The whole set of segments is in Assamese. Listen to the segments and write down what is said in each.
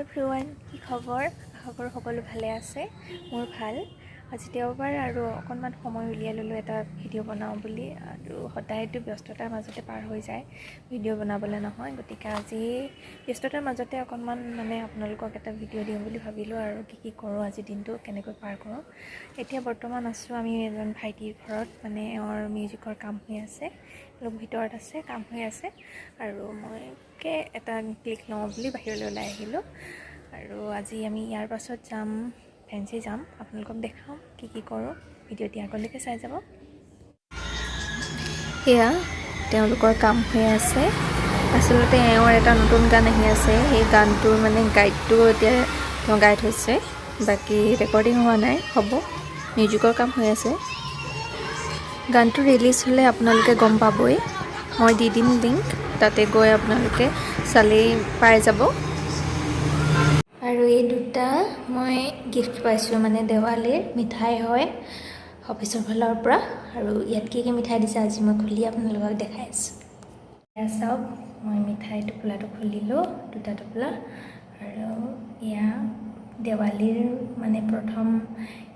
এভৰিৱান, কি খবৰ? আশা কৰোঁ সকলো ভালে আছে। মোৰ ভাল। আজি দেওবাৰ আৰু অকণমান সময় উলিয়াই ল'লোঁ এটা ভিডিঅ' বনাওঁ বুলি। আৰু সদায়তো ব্যস্ততাৰ মাজতে পাৰ হৈ যায়, ভিডিঅ' বনাবলৈ নহয়। গতিকে আজি ব্যস্ততাৰ মাজতে অকণমান আপোনালোকক এটা ভিডিঅ' দিওঁ বুলি ভাবিলোঁ আৰু কি কৰোঁ আজি দিনটো কেনেকৈ পাৰ কৰোঁ। এতিয়া বৰ্তমান আছোঁ আমি এজন ভাইটিৰ ঘৰত, এওঁৰ মিউজিকৰ কাম হৈ আছে, অলপ ভিতৰত আছে, কাম হৈ আছে। আৰু মই এটা ক্লিক লওঁ বুলি বাহিৰলৈ ওলাই আহিলোঁ। আৰু আজি আমি ইয়াৰ পাছত যাম, ফেঞ্চি যাম, আপোনালোকক দেখাম কি কৰোঁ। ভিডিঅ'টি আগলৈকে চাই যাব। সেয়া তেওঁলোকৰ কাম হৈ আছে। আচলতে এওঁৰ এটা নতুন গান আহি আছে, সেই গানটোৰ গাইডটো এতিয়া তেওঁ গাই থৈছে, বাকী ৰেকৰ্ডিং হোৱা নাই, হ'ব। মিউজিকৰ কাম হৈ আছে। গানটো ৰিলিজ হ'লে আপোনালোকে গম পাবই, মই দি দিম লিংক, তাতে গৈ আপোনালোকে চালেই পাই যাব। আৰু এই দুটা মই গিফ্ট পাইছোঁ, দেৱালীৰ মিঠাই হয় অফিচৰ ফালৰ পৰা। আৰু ইয়াত কি মিঠাই দিছে আজি মই খুলি আপোনালোকক দেখাই আছোঁ। এয়া চাওক, মই মিঠাই টোপোলাটো খুলিলোঁ, দুটা টোপোলা। আৰু এয়া দেৱালীৰ প্ৰথম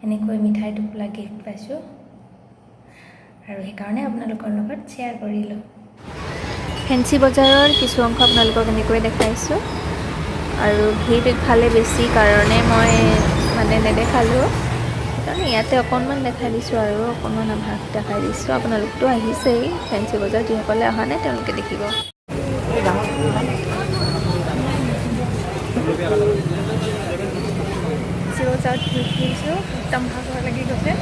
এনেকৈ মিঠাই টোপোলা গিফ্ট পাইছোঁ, আৰু সেইকাৰণে আপোনালোকৰ লগত শ্বেয়াৰ কৰিলোঁ। ফেঞ্চি বজাৰৰ কিছু অংশ আপোনালোকক এনেকৈ দেখাইছোঁ। আৰু ভিৰ ইফালে বেছি কাৰণে মই নেদেখালোঁ, সেইকাৰণে ইয়াতে অকণমান দেখাই দিছোঁ আৰু অকণমান আভাস দেখাই দিছোঁ। আপোনালোকতো আহিছেই ফেঞ্চি বজাৰ, যিসকলে অহা নাই তেওঁলোকে দেখিব। ফেঞ্চি বজাৰত ঘূৰি ফুৰিছোঁ, একদম ভাগৰ লাগি গৈছে।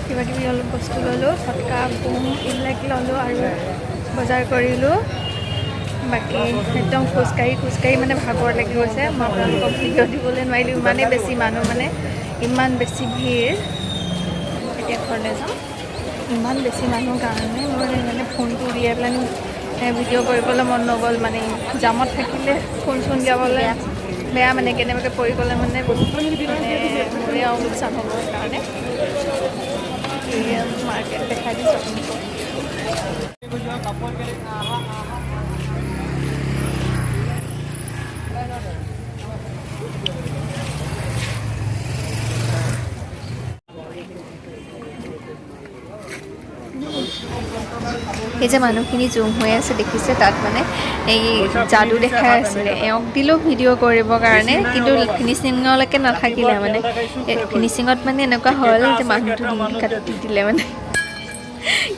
কিবা কিবি অলপ বস্তু ল'লোঁ, ফটকা বুম এইবিলাক ল'লোঁ আৰু বজাৰ কৰিলোঁ। বাকী একদম খোজকাঢ়ি ভাগৰ লাগি গৈছে। মই আপোনালোকক ভিডিঅ' দিবলৈ নোৱাৰিলোঁ, ইমানেই বেছি মানুহ, ইমান বেছি ভিৰ। এতিয়া ঘৰলৈ যাম, ইমান বেছি মানুহ কাৰণে মই ফোনটো উলিয়াই পেলাই ভিডিঅ' কৰিবলৈ মন নগ'ল। জামত থাকিলে ফোন চোন গাবলৈ বেয়া, কেনেবাকৈ পৰি গ'লে বহুত মোৰে আৰু লোকচান হ'ব। সেইকাৰণে মাৰ্কেট দেখাই দিছোঁ আপোনালোকক। এই যে মানুহখিনি জুম হৈ আছে দেখিছে, তাত এই যাদু দেখাই আছিলে। এওঁক দিলোঁ ভিডিঅ' কৰিবৰ কাৰণে, কিন্তু ফিনিচিঙলৈকে নাথাকিলে। ফিনিচিঙত এনেকুৱা হ'ল যে মানুহটো ডিঙি কাটি দিলে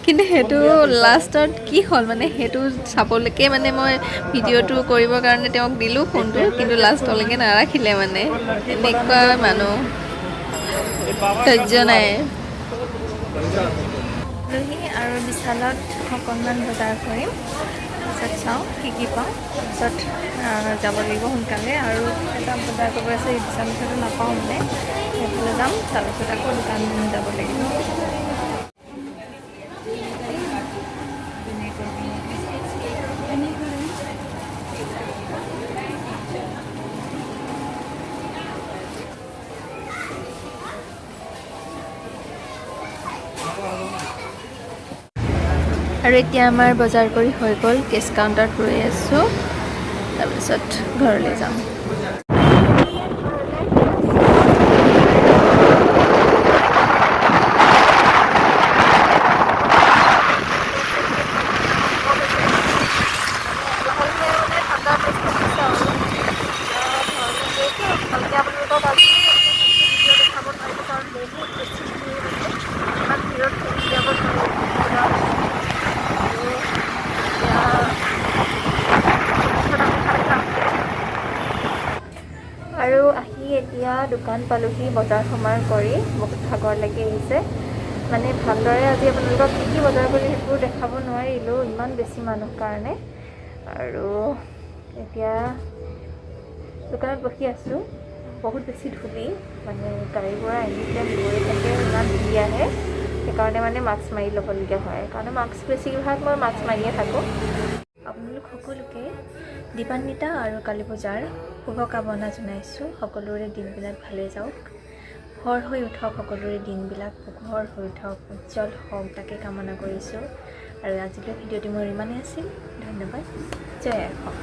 কিন্তু সেইটো লাষ্টত কি হ'ল সেইটো চাবলৈকে মই ভিডিঅ'টো কৰিবৰ কাৰণে তেওঁক দিলোঁ ফোনটো, কিন্তু লাষ্টলৈকে নাৰাখিলে। এনেকুৱা মানুহ ধৈৰ্য নাই। আৰু বিশালত অকণমান বজাৰ কৰিম, তাৰপিছত চাওঁ কি পাওঁ, তাৰপিছত যাব লাগিব সোনকালে। আৰু এটা বজাৰ কৰিব আছে, এই বিশালতো নাপাওঁ, সেইফালে যাম, তাৰপিছত আকৌ দোকান যাব লাগিব। আৰু এতিয়া আমাৰ বজাৰ কৰি হৈ গ'ল, কেছ কাউণ্টাৰত ৰৈ আছোঁ, তাৰপিছত ঘৰলৈ যাম। আৰু আহি এতিয়া দোকান পালোহি, বজাৰ সমাৰ কৰি বহুত ভাগৰ লাগি আহিছে। ভালদৰে আজি আপোনালোকক কি বজাৰ কৰি সেইবোৰ দেখাব নোৱাৰিলোঁ, ইমান বেছি মানুহ কাৰণে। আৰু এতিয়া দোকানত বহি আছোঁ, বহুত বেছি ধূলি, গাড়ীবোৰ আহিছে গৈ থাকে, ইমান ধূলি আহে। সেইকাৰণে মাস্ক মাৰি ল'বলগীয়া হয়, সেইকাৰণে বেছিভাগ মই মাস্ক মাৰিয়ে থাকোঁ। আপোনালোক সকলোকে দীপান্বিতা আৰু কালী পূজাৰ শুভকামনা জনাইছোঁ। সকলোৰে দিনবিলাক ভালে যাওক, সুখৰ হৈ উঠক, সকলোৰে দিনবিলাক সুখৰ হৈ উঠক, উজ্জ্বল হওক, তাকে কামনা কৰিছোঁ। আৰু আজিলৈ ভিডিঅ'টি মোৰ ইমানেই আছিল। ধন্যবাদ। জয় আই অসম।